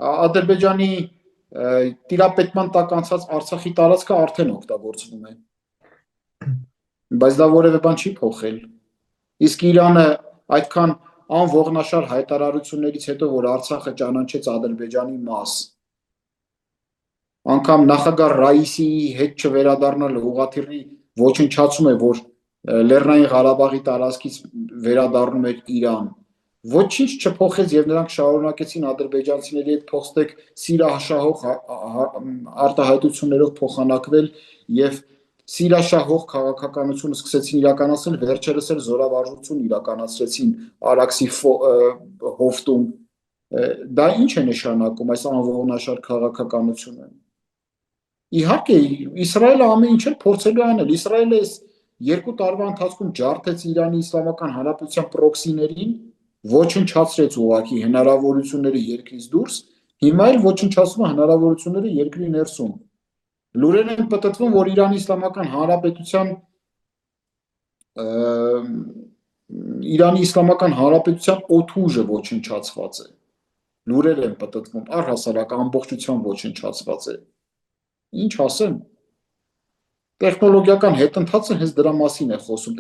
Ադրբեջանի տիրապետման տակ անցած Արցախի տարածքը արդեն օգտագործվում է, բայց դա որևէ բան չի փոխել, իսկ Իրանը այդքան անողնաշար հայտարարություններից հետո, որ Արցախը ճանաչեց Ադրբեջանի մաս, անգամ նախագահ Ռաիսիի հետ չվերադառնալը ուղղաթիռի ոչնչացում է, որ Լեռնային Ղարաբաղի տարածքից վերադառնում էր Իրան, ոչինչ չփոխեց եւ նրանք շարունակեցին ադրբեջանցիների հետ փոխստեք սիրահաշահող արտահայտություններով փոխանակվել եւ սիրաշահող քաղաքականությունը սկսեցին իրականացնել, վերջերս էլ զորավարժություն իրականացրեցին Արաքսի հովտում, դա ինչ է նշանակում այս անողնաշար քաղաքականությունը։ Իհարկե, Իսրայելը ամեն ինչ էլ փորձելու անել, Իսրայելը այս 2 տարվա ընթացքում ջարդեց Իրանի Իսլամական Հանրապետության պրոքսիներին, ոչնչացրեց ուղղակի հնարավորությունները երկրից դուրս, հիմա էլ ոչնչացնում է հնարավորությունները երկրի ներսում։ Լուրեր են պտտվում, որ Իրանի Իսլամական Հանրապետության օդուժը ոչնչացված է։ Լուրեր են պտտվում, առհասարակ ամբողջությամբ ոչնչացված է։ Ինչ ասեմ, տեխնոլոգիական հետընթացը հենց դրա մասին է խոսում։